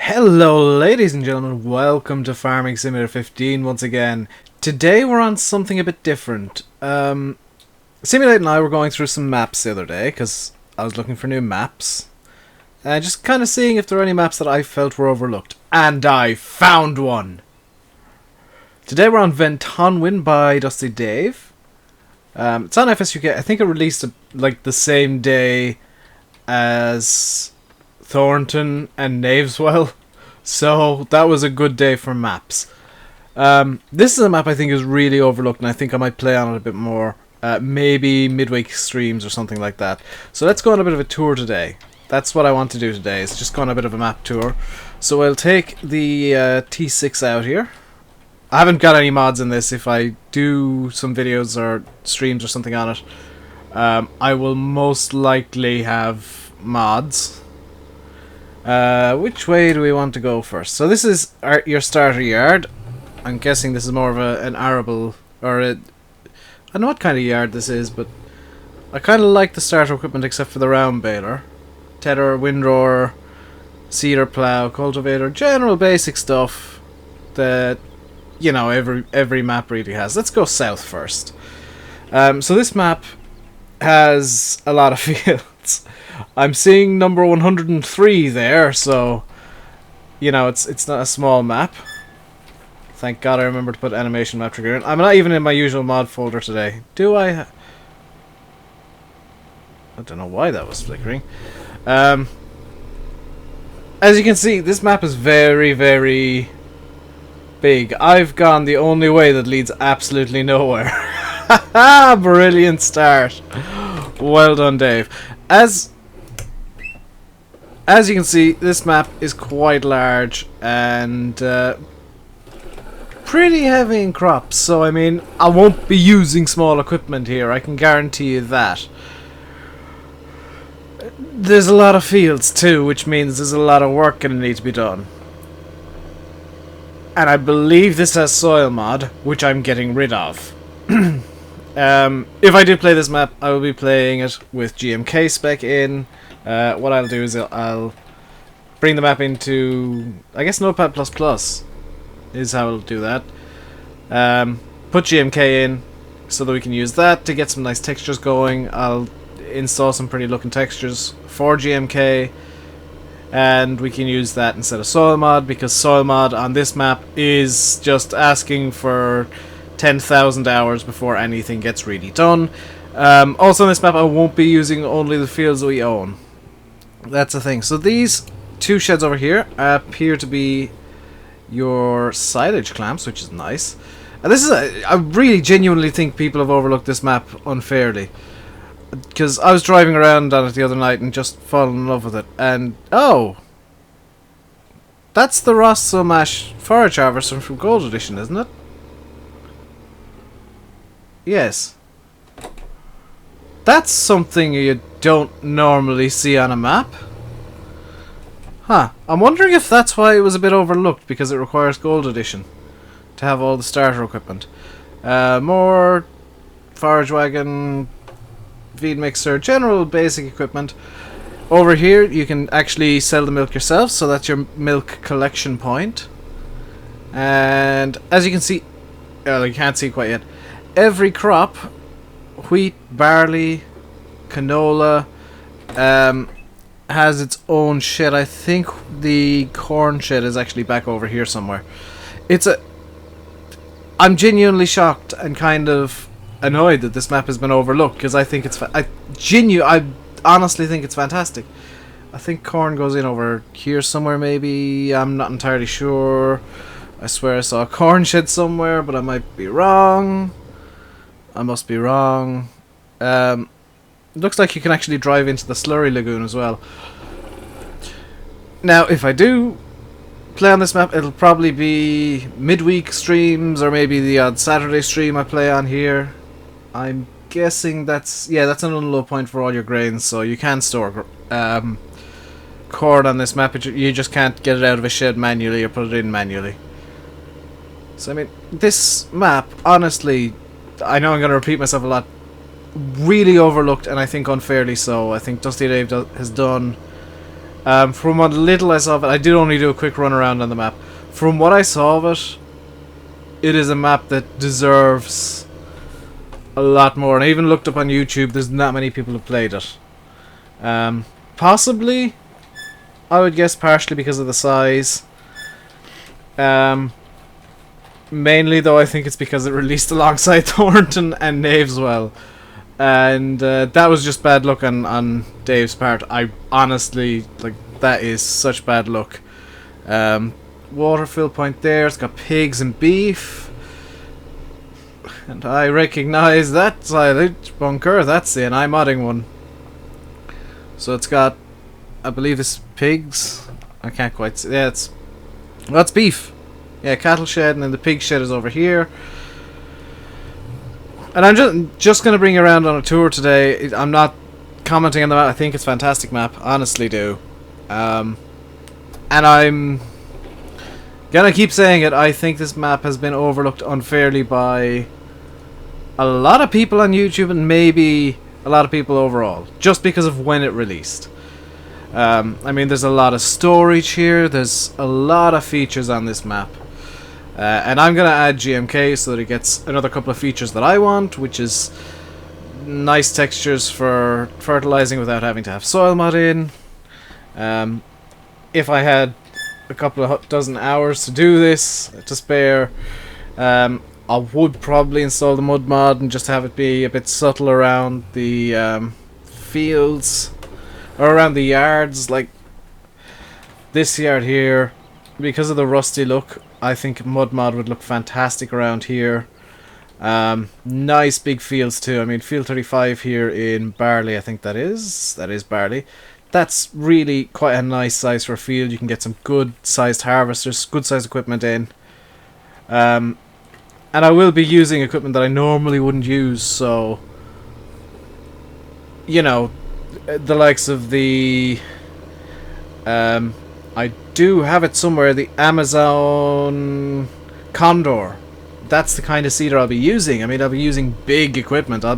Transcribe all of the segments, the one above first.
Hello ladies and gentlemen, welcome to Farming Simulator 15 once again. Today we're on something a bit different. Simulate and I were going through some maps the other day because I was looking for new maps. Just kind of seeing if there are any maps that I felt were overlooked. And I found one! Today we're on Ventonwyn by DustyDave. It's on FSUK. I think it released like the same day as Thornton and Knaveswell, so that was a good day for maps. This is a map I think is really overlooked, and I think I might play on it a bit more, maybe midweek streams or something like that. So let's go on a bit of a tour today. That's what I want to do today, is just go on a bit of a map tour. So I'll take the T6 out here. I haven't got any mods in this. If I do some videos or streams or something on it, I will most likely have mods. Which way do we want to go first? So this is your starter yard. I'm guessing this is more of an arable, or I don't know what kind of yard this is, but I kind of like the starter equipment except for the round baler. Tedder, windrower, seeder plough, cultivator, general basic stuff that, you know, every map really has. Let's go south first. So this map has a lot of fields. I'm seeing number 103 there, so you know it's not a small map. Thank God I remembered to put animation map trigger in. I'm not even in my usual mod folder today. Do I? I don't know why that was flickering. As you can see, this map is very, very big. I've gone the only way that leads absolutely nowhere. Haha! Brilliant start. Well done, Dave. As you can see, this map is quite large and pretty heavy in crops, so I mean, I won't be using small equipment here, I can guarantee you that. There's a lot of fields too, which means there's a lot of work going to need to be done. And I believe this has soil mod, which I'm getting rid of. If I do play this map, I will be playing it with GMK spec in. What I'll do is I'll bring the map into, I guess, Notepad++ is how I'll do that. Put GMK in so that we can use that to get some nice textures going. I'll install some pretty looking textures for GMK, and we can use that instead of soil mod, because soil mod on this map is just asking for 10,000 hours before anything gets really done. Also on this map I won't be using only the fields that we own. That's the thing. So these two sheds over here appear to be your silage clamps, which is nice. And this is I really genuinely think people have overlooked this map unfairly, because I was driving around on it the other night and just fallen in love with it. And oh, that's the Rossomash forage harvester from Gold Edition, isn't it? Yes. That's something you don't normally see on a map. Huh. I'm wondering if that's why it was a bit overlooked, because it requires Gold Edition to have all the starter equipment. More forage wagon, feed mixer, general basic equipment. Over here you can actually sell the milk yourself, so that's your milk collection point. And as you can see, well, you can't see quite yet, every crop, wheat, barley, canola, has its own shed. I think the corn shed is actually back over here somewhere. I'm genuinely shocked and kind of annoyed that this map has been overlooked, because I think I honestly think it's fantastic. I think corn goes in over here somewhere, maybe. I'm not entirely sure. I swear I saw a corn shed somewhere, but I might be wrong. I must be wrong. Looks like you can actually drive into the slurry lagoon as well. Now, if I do play on this map, it'll probably be midweek streams, or maybe the odd Saturday stream I play on here. I'm guessing that's an unload point for all your grains, so you can store corn on this map. You just can't get it out of a shed manually or put it in manually. So I mean, this map, honestly, I know I'm going to repeat myself a lot, really overlooked, and I think unfairly so. I think DustyDave has done From what little I saw of it, I did only do a quick run around on the map. From what I saw of it, it is a map that deserves a lot more. And I even looked up on YouTube, there's not many people who played it. Possibly, I would guess partially because of the size. Mainly though, I think it's because it released alongside Thornton and Knaveswell. And that was just bad luck on Dave's part. I honestly, like, that is such bad luck. Water fill point there, it's got pigs and beef. And I recognise that silage bunker, that's the NI modding one. So it's got, I believe it's pigs. I can't quite see, yeah, that's beef. Yeah, cattle shed, and then the pig shed is over here. And I'm just going to bring you around on a tour today. I'm not commenting on the map. I think it's a fantastic map. Honestly do. And I'm going to keep saying it. I think this map has been overlooked unfairly by a lot of people on YouTube and maybe a lot of people overall. Just because of when it released. I mean, there's a lot of storage here. There's a lot of features on this map. And I'm going to add GMK so that it gets another couple of features that I want, which is nice textures for fertilizing without having to have soil mod in. If I had a couple of dozen hours to do this, to spare, I would probably install the mud mod and just have it be a bit subtle around the fields, or around the yards, like this yard here. Because of the rusty look, I think mud mod would look fantastic around here. Nice big fields too. I mean, field 35 here in Barley, I think that is Barley. That's really quite a nice size for a field. You can get some good sized harvesters, good sized equipment in. And I will be using equipment that I normally wouldn't use, so, you know, the likes of the I do have it somewhere, the Amazon Condor. That's the kind of seeder I'll be using. I mean, I'll be using big equipment. I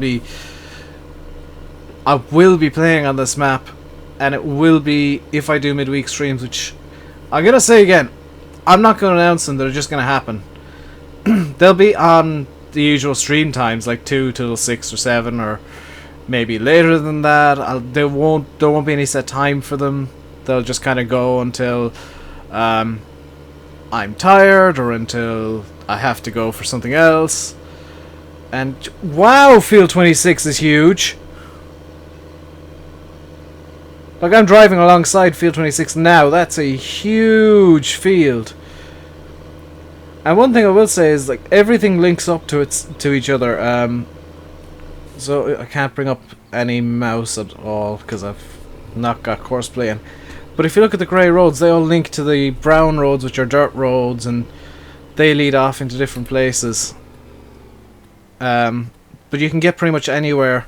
will be playing on this map, and it will be, if I do midweek streams, which I'm going to say again, I'm not going to announce them, they're just going to happen. They'll be on the usual stream times, like 2 till 6 or 7, or maybe later than that. There won't be any set time for them. They'll just kind of go until I'm tired, or until I have to go for something else. And wow, field 26 is huge. Like, I'm driving alongside field 26 now. That's a huge field. And one thing I will say is, like, everything links up to each other. So I can't bring up any mouse at all because I've not got course playing. But if you look at the grey roads, they all link to the brown roads, which are dirt roads, and they lead off into different places. But you can get pretty much anywhere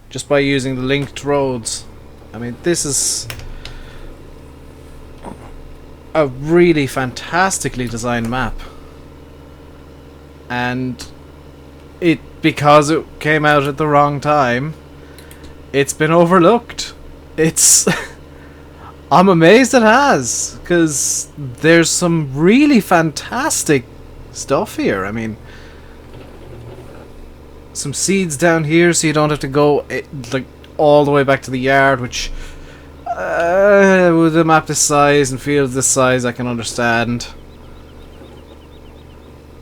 just by using the linked roads. I mean, this is a really fantastically designed map. And because it came out at the wrong time, it's been overlooked. It's I'm amazed it has, because there's some really fantastic stuff here. I mean, some seeds down here so you don't have to go like all the way back to the yard, which with a map this size and fields this size I can understand.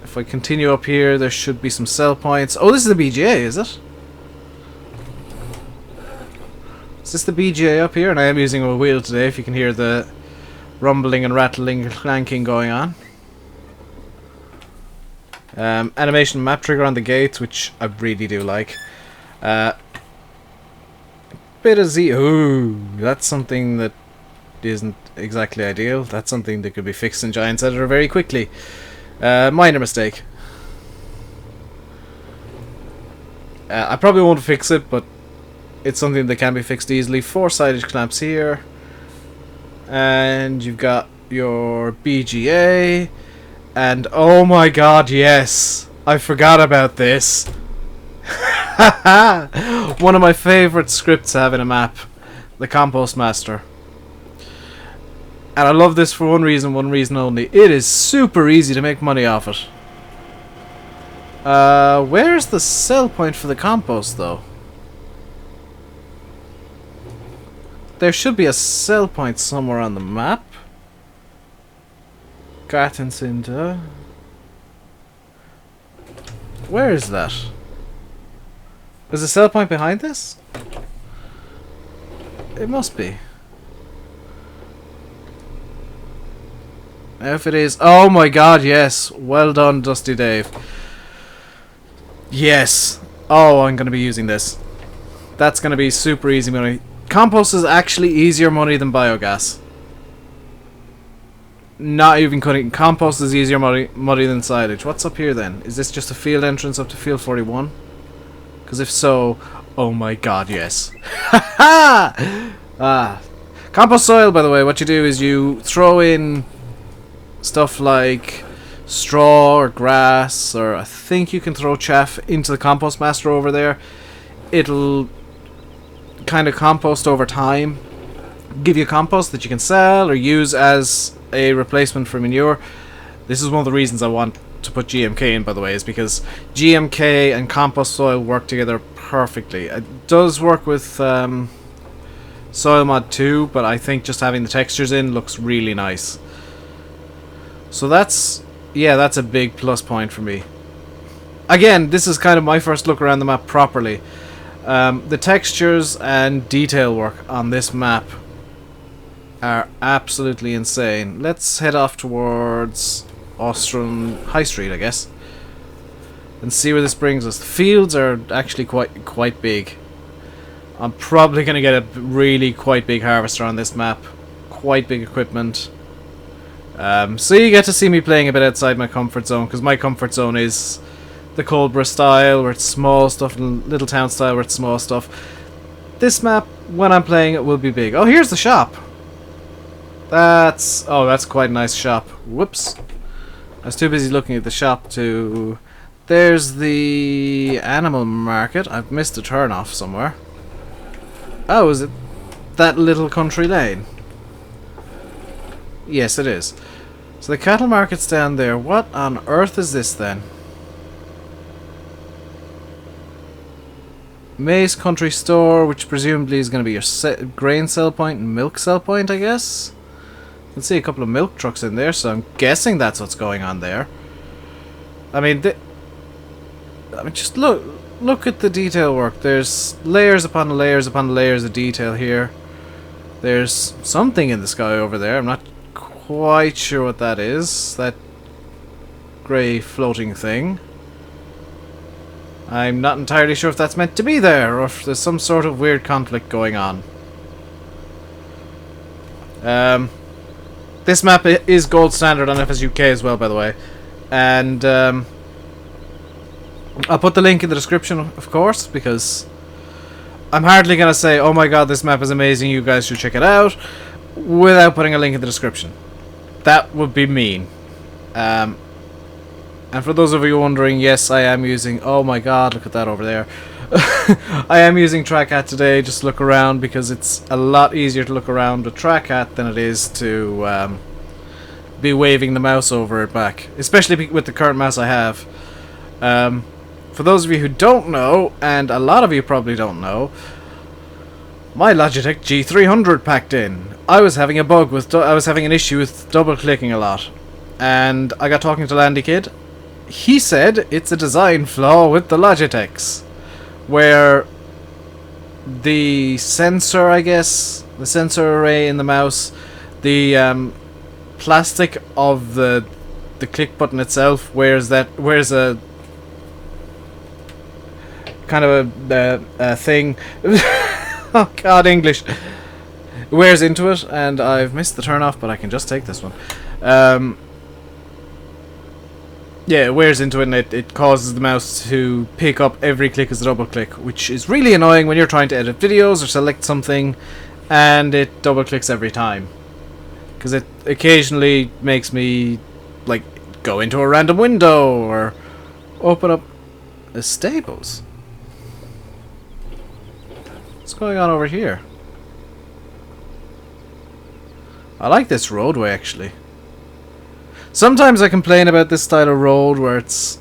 If I continue up here, there should be some sell points. Oh, this is the BGA, is it? Is this the BGA up here? And I am using a wheel today, if you can hear the rumbling and rattling and clanking going on. Animation map trigger on the gates, which I really do like. Bit of Z. Ooh, that's something that isn't exactly ideal. That's something that could be fixed in Giants Editor very quickly. Minor mistake. I probably won't fix it, but it's something that can be fixed easily. 4 sided clamps here. And you've got your BGA. And oh my god, yes! I forgot about this. One of my favourite scripts to have in a map. The Compost Master. And I love this for one reason only. It is super easy to make money off it. Where's the sell point for the compost, though? There should be a sell point somewhere on the map. Gartensinter. Where is that? Is the sell point behind this? It must be. If it is... Oh my god, yes. Well done, DustyDave. Yes. Oh, I'm going to be using this. That's going to be super easy money. Compost is actually easier money than biogas. Not even cutting. Compost is easier money than silage. What's up here then? Is this just a field entrance up to field 41? Because if so... Oh my god, yes. Compost soil, by the way, what you do is you throw in stuff like straw or grass, or I think you can throw chaff into the compost master over there. It'll kind of compost over time, give you compost that you can sell or use as a replacement for manure. This is one of the reasons I want to put GMK in, by the way, is because GMK and compost soil work together perfectly. It does work with soil mod too, but I think just having the textures in looks really nice. So that's, yeah, that's a big plus point for me. Again, this is kind of my first look around the map properly. The textures and detail work on this map are absolutely insane. Let's head off towards Ostrom High Street, I guess, and see where this brings us. The fields are actually quite big. I'm probably going to get a really quite big harvester on this map. Quite big equipment. So you get to see me playing a bit outside my comfort zone, because my comfort zone is the Coldborough style, where it's small stuff, and Little Town style, where it's small stuff. This map, when I'm playing it, will be big. Oh, here's the shop. That's quite a nice shop. Whoops. I was too busy looking at the shop to... There's the animal market. I've missed a turn off somewhere. Oh, is it that little country lane? Yes, it is. So the cattle market's down there. What on earth is this then? Mace Country Store, which presumably is going to be your grain sell point and milk sell point, I guess. You can see a couple of milk trucks in there, so I'm guessing that's what's going on there. I mean, just look at the detail work. There's layers upon layers upon layers of detail here. There's something in the sky over there. I'm not quite sure what that is. That grey floating thing. I'm not entirely sure if that's meant to be there, or if there's some sort of weird conflict going on. This map is gold standard on FSUK as well, by the way. And I'll put the link in the description, of course, because I'm hardly going to say, oh my god, this map is amazing, you guys should check it out, without putting a link in the description. That would be mean. And for those of you wondering, yes, I am using... Oh my god, look at that over there. I am using Trackhat today, just to look around, because it's a lot easier to look around with Trackhat than it is to be waving the mouse over it back. Especially with the current mouse I have. For those of you who don't know, and a lot of you probably don't know, my Logitech G300 packed in. I was having a bug with... I was having an issue with double-clicking a lot. And I got talking to Landy Kid. He said it's a design flaw with the Logitechs, where the sensor, I guess, the sensor array in the mouse, the plastic of the click button itself wears a kind of a thing. Oh god, English. It wears into it, and I've missed the turn off, but I can just take this one. Yeah, it wears into it, and it causes the mouse to pick up every click as a double click, which is really annoying when you're trying to edit videos or select something and it double clicks every time, because it occasionally makes me like go into a random window or open up a stables. What's going on over here? I like this roadway, actually. Sometimes I complain about this style of road where it's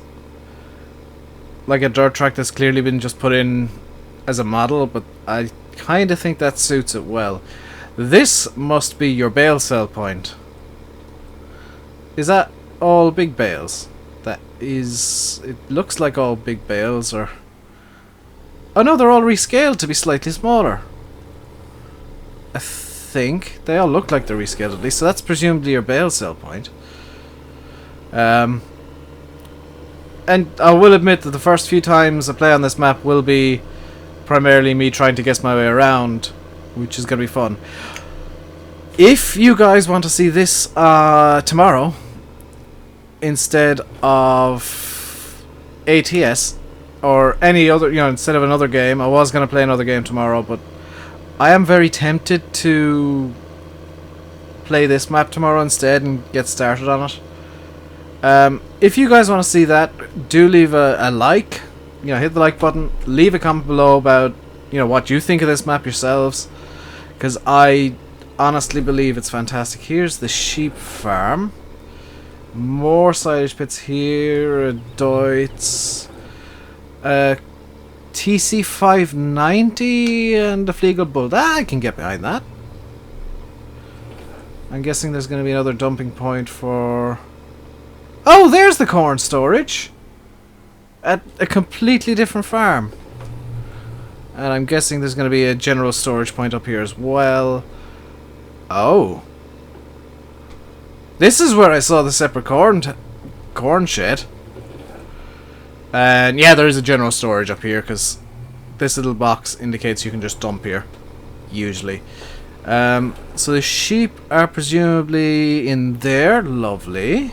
like a dirt track that's clearly been just put in as a model, but I kind of think that suits it well. This must be your bale sell point. Is that all big bales? That is... It looks like all big bales are... Oh no, they're all rescaled to be slightly smaller. I think. They all look like they're rescaled at least, so that's presumably your bale sell point. And I will admit that the first few times I play on this map will be primarily me trying to guess my way around, which is going to be fun. If you guys want to see this tomorrow instead of ATS or any other, instead of another game, I was going to play another game tomorrow, but I am very tempted to play this map tomorrow instead and get started on it. If you guys want to see that, do leave a like. Hit the like button. Leave a comment below about what you think of this map yourselves, because I honestly believe it's fantastic. Here's the sheep farm. More silage pits here. A Deutz. TC590 and a Flegel Bull. I can get behind that. I'm guessing there's going to be another dumping point for... Oh, there's the corn storage! At a completely different farm. And I'm guessing there's going to be a general storage point up here as well. Oh. This is where I saw the separate corn shed. And yeah, there is a general storage up here, because this little box indicates you can just dump here. Usually. So the sheep are presumably in there. Lovely.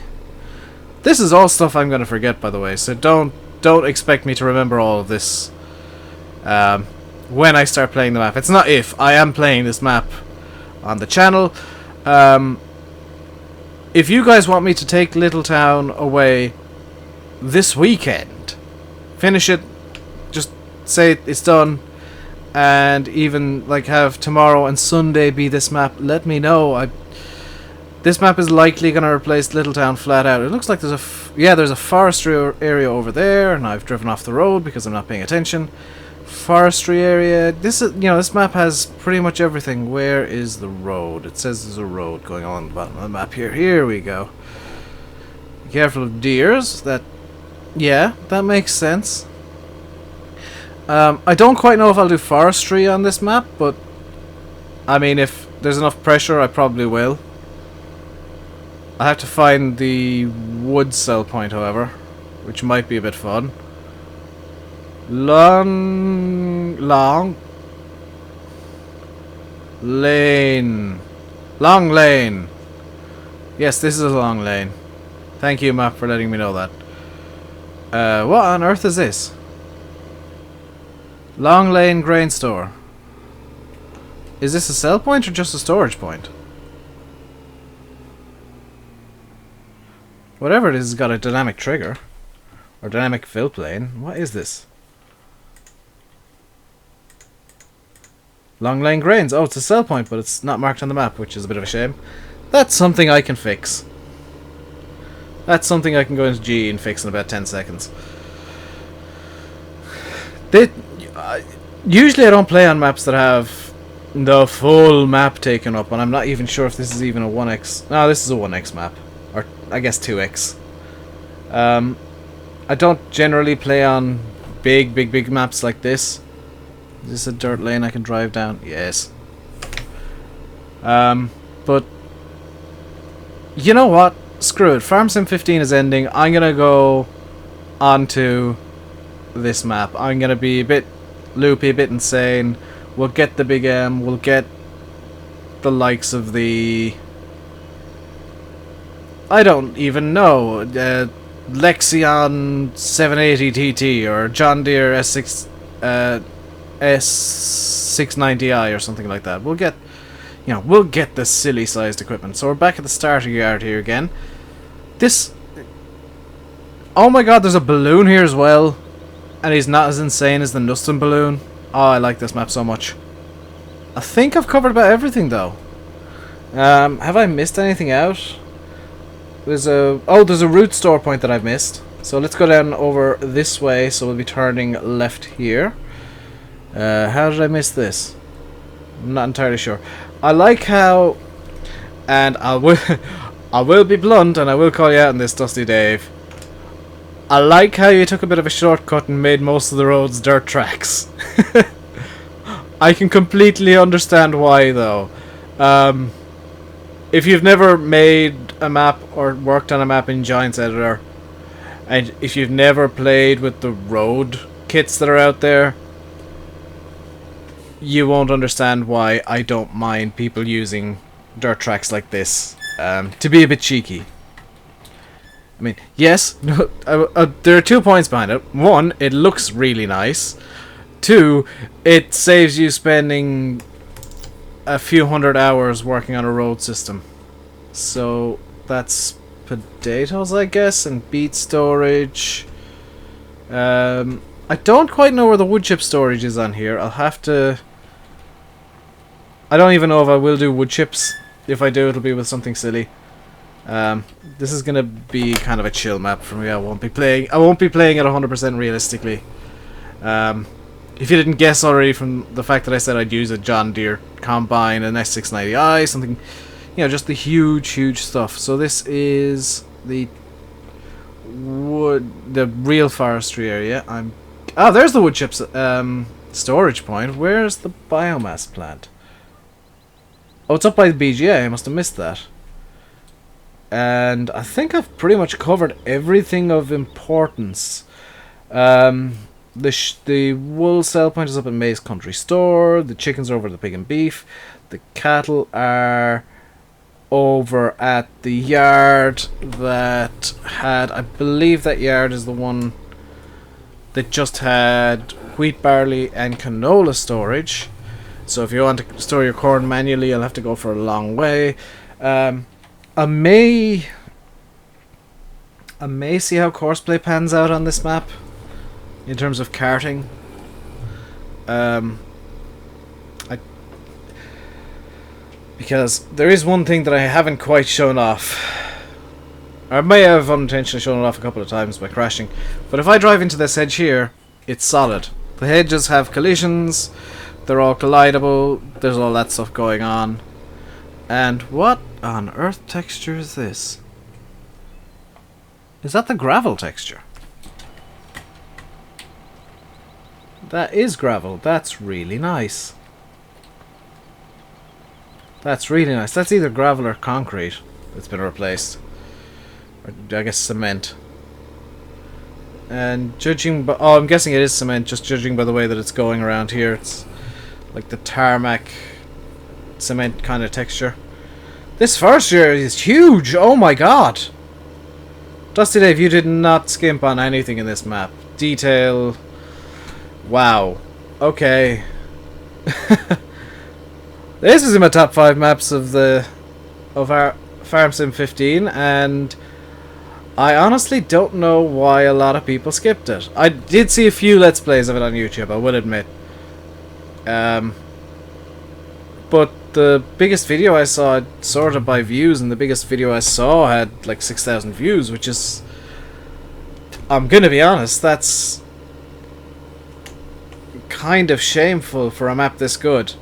This is all stuff I'm going to forget, by the way, so don't expect me to remember all of this when I start playing the map. It's not if. I am playing this map on the channel. If you guys want me to take Littletown away this weekend, finish it, just say it's done, and even like have tomorrow and Sunday be this map, let me know. This map is likely going to replace Littletown flat out. It looks like there's there's a forestry area over there, and I've driven off the road because I'm not paying attention. Forestry area. This is, this map has pretty much everything. Where is the road? It says there's a road going on the bottom of the map here. Here we go. Be careful of deers. That makes sense. I don't quite know if I'll do forestry on this map, but I mean, if there's enough pressure, I probably will. I have to find the wood sell point, however, which might be a bit fun. Long lane. Yes, this is a long lane. Thank you, map, for letting me know that. What on earth is this? Long Lane Grain Store. Is this a sell point or just a storage point? Whatever it is, has got a dynamic trigger. Or dynamic fill plane. What is this? Long Lane Grains. Oh, it's a sell point, but it's not marked on the map, which is a bit of a shame. That's something I can fix. That's something I can go into G and fix in about 10 seconds. Usually I don't play on maps that have the full map taken up, and I'm not even sure if this is even a 1x. No, this is a 1x map. Or, I guess 2x. I don't generally play on big maps like this. Is this a dirt lane I can drive down? Yes. But you know what? Screw it. Farm Sim 15 is ending. I'm gonna go onto this map. I'm gonna be a bit loopy, a bit insane. We'll get the big M. We'll get the likes of the... I don't even know. Lexion 780 TT or John Deere S690i or something like that. We'll get, we'll get the silly sized equipment. So we're back at the starting yard here again. This... Oh my god, there's a balloon here as well. And he's not as insane as the Nustin balloon. Oh, I like this map so much. I think I've covered about everything though. Have I missed anything out? There's a route store point that I've missed. So let's go down over this way. So we'll be turning left here. How did I miss this? I'm not entirely sure. I like how, and I will be blunt, and I will call you out on this, DustyDave. I like how you took a bit of a shortcut and made most of the roads dirt tracks. I can completely understand why, though. If you've never made a map or worked on a map in Giants Editor, and if you've never played with the road kits that are out there, you won't understand why I don't mind people using dirt tracks like this to be a bit cheeky. I mean, yes, there are 2 points behind it. One, it looks really nice. Two, it saves you spending a few hundred hours working on a road system. So that's potatoes, I guess, and beet storage. I don't quite know where the wood chip storage is on here. I'll have to... I don't even know if I will do wood chips. If I do, it'll be with something silly. This is gonna be kind of a chill map for me. I won't be playing it 100% realistically. If you didn't guess already from the fact that I said I'd use a John Deere combine, an S690i, something, you know, just the huge stuff. So this is the real forestry area. There's the wood chips storage point. Where's the biomass plant? Oh, it's up by the BGA. I must have missed that. And I think I've pretty much covered everything of importance. The wool sell point is up at May's Country Store. The chickens are over at the Pig and Beef. The cattle are over at the yard that had... I believe that yard is the one that just had wheat, barley and canola storage. So if you want to store your corn manually, you'll have to go for a long way. I may see how Courseplay pans out on this map in terms of carting. Because there is one thing that I haven't quite shown off. I may have unintentionally shown it off a couple of times by crashing. But if I drive into this hedge here, it's solid. The hedges have collisions. They're all collidable. There's all that stuff going on. And what on earth texture is this? Is that the gravel texture? That is gravel. That's really nice. That's really nice. That's either gravel or concrete that's been replaced. Or I guess cement. And judging by... oh, I'm guessing it is cement, just judging by the way that it's going around here. It's like the tarmac cement kind of texture. This first year is huge! Oh my god! DustyDave, you did not skimp on anything in this map. Detail... wow. Okay. This is in my top 5 maps of our Farm Sim 15, and I honestly don't know why a lot of people skipped it. I did see a few Let's Plays of it on YouTube, I will admit. But the biggest video I saw, sorted by views, and the biggest video I saw had like 6,000 views, which is... I'm gonna be honest, that's kind of shameful for a map this good.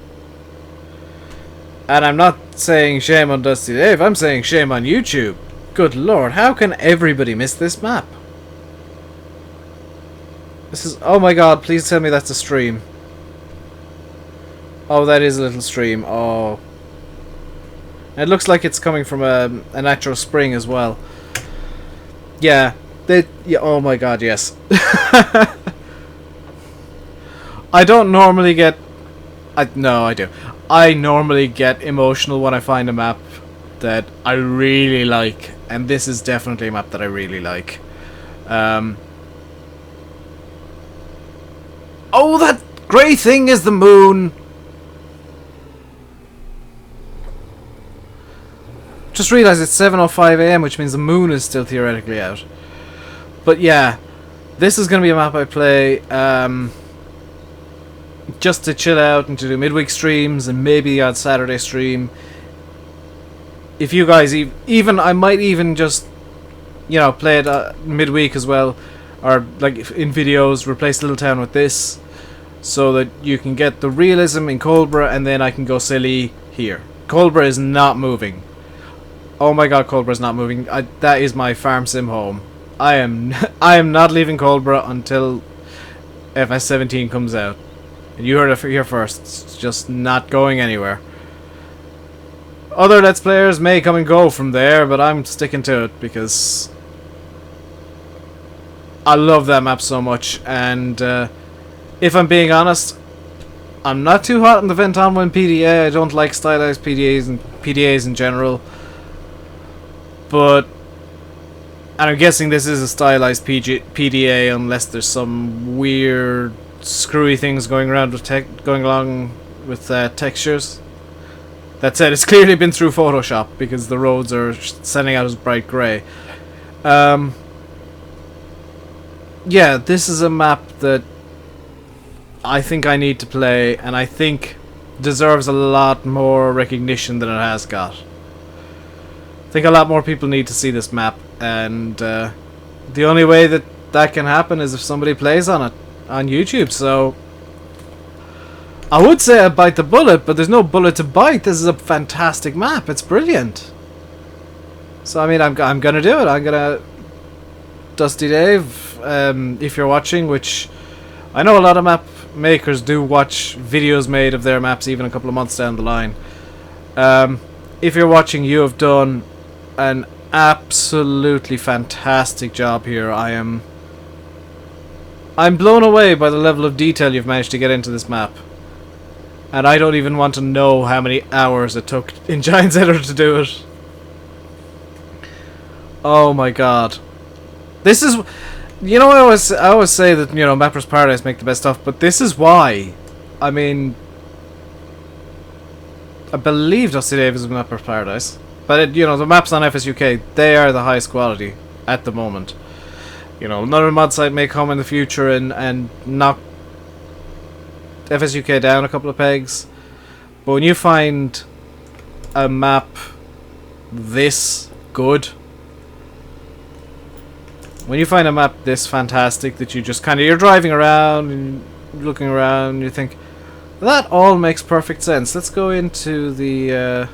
And I'm not saying shame on DustyDave, I'm saying shame on YouTube. Good lord, how can everybody miss this map? This is... oh my god, please tell me that's a stream. Oh, that is a little stream. Oh. It looks like it's coming from a natural spring as well. Yeah. Yeah, oh my god, yes. I don't normally get... no, I do. I normally get emotional when I find a map that I really like. And this is definitely a map that I really like. Oh, that grey thing is the moon! Just realised it's 7:05 AM, which means the moon is still theoretically out. But yeah, this is going to be a map I play just to chill out and to do midweek streams and maybe the odd Saturday stream. if you guys even I might even just, you know, play it midweek as well, or like in videos, replace Little Town with this, so that you can get the realism in Coldborough, and then I can go silly here. Coldborough is not moving. Oh my god, Coldborough's not moving. That is my farm sim home. I am not leaving Coldborough until FS17 comes out. And you heard it here first. It's just not going anywhere. Other Let's Players may come and go from there, but I'm sticking to it because I love that map so much. And if I'm being honest, I'm not too hot on the Ventonwyn PDA. I don't like stylized PDAs in general. But, and I'm guessing this is a stylized PDA unless there's some weird screwy things going around with textures. That said, it's clearly been through Photoshop because the roads are sending out as bright grey. Yeah, this is a map that I think I need to play, and I think deserves a lot more recognition than it has got. I think a lot more people need to see this map, and the only way that can happen is if somebody plays on it on YouTube. So I would say I bite the bullet, but there's no bullet to bite. This is a fantastic map. It's brilliant. So I mean, I'm gonna do it. I'm gonna DustyDave, if you're watching, which I know a lot of map makers do watch videos made of their maps even a couple of months down the line. If you're watching, you have done an absolutely fantastic job here. I'm blown away by the level of detail you've managed to get into this map. And I don't even want to know how many hours it took in Giant's Editor to do it. Oh my god. This is... You know, I always say that, you know, Mapper's Paradise make the best stuff, but this is why. I mean, I believe DustyDave is Mapper's Paradise, but it, you know, the maps on FSUK, they are the highest quality at the moment. You know, another mod site may come in the future and knock FSUK down a couple of pegs, but when you find a map this good, when you find a map this fantastic that you just kind of, you're driving around and looking around and you think, that all makes perfect sense. Let's go into the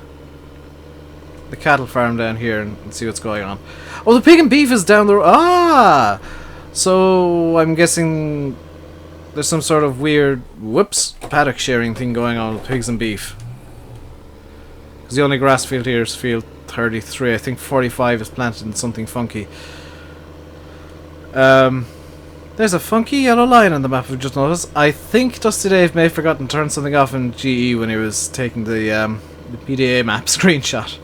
cattle farm down here and see what's going on. Oh, the pig and beef is down the road. Ah! So, I'm guessing there's some sort of weird, whoops, paddock sharing thing going on with pigs and beef. Because the only grass field here is field 33. I think 45 is planted in something funky. There's a funky yellow line on the map I've just noticed. I think DustyDave may have forgotten to turn something off in GE when he was taking the PDA map screenshot.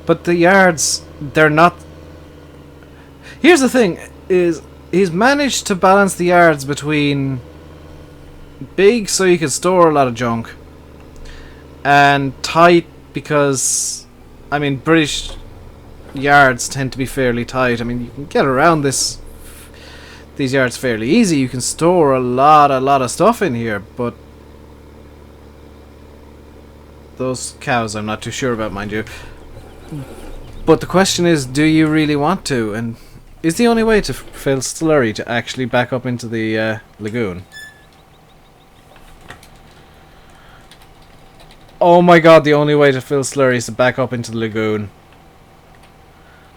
But the yards, they're not... Here's the thing, is he's managed to balance the yards between big so you can store a lot of junk, and tight because, I mean, British yards tend to be fairly tight. I mean, you can get around these yards fairly easy. You can store a lot of stuff in here, but those cows I'm not too sure about, mind you. But the question is, do you really want to? And is the only way to fill slurry to actually back up into the lagoon? Oh my god, the only way to fill slurry is to back up into the lagoon.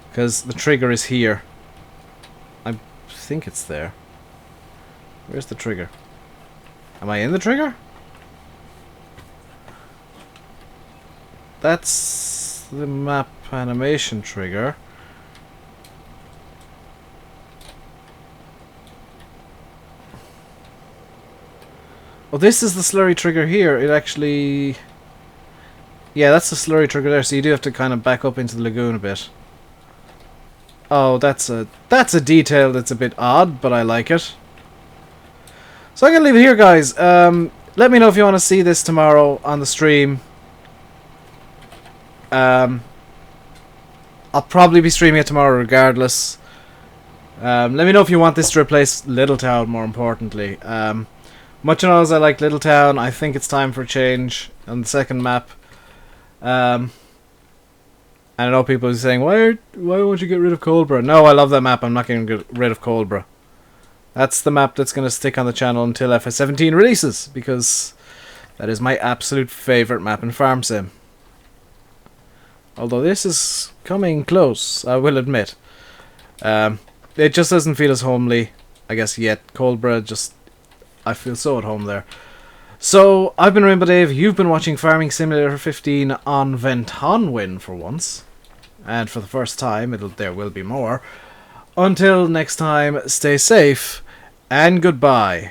Because the trigger is here. I think it's there. Where's the trigger? Am I in the trigger? That's the map animation trigger. Oh, this is the slurry trigger here. It actually... Yeah, that's the slurry trigger there, so you do have to kind of back up into the lagoon a bit. Oh, that's a detail that's a bit odd, but I like it. So I'm going to leave it here, guys. Let me know if you want to see this tomorrow on the stream. I'll probably be streaming it tomorrow regardless. Let me know if you want this to replace Little Town, more importantly. Much as I like Little Town, I think it's time for a change on the second map. And I know people are saying, why won't you get rid of Colbra? No, I love that map. I'm not getting rid of Colbra. That's the map that's going to stick on the channel until FS17 releases, because that is my absolute favourite map in Farm Sim. Although this is coming close, I will admit. It just doesn't feel as homely, I guess, yet. Colbra just... I feel so at home there. So, I've been RainbowDave, you've been watching Farming Simulator 15 on Ventonwyn for once. And for the first time, there will be more. Until next time, stay safe, and goodbye.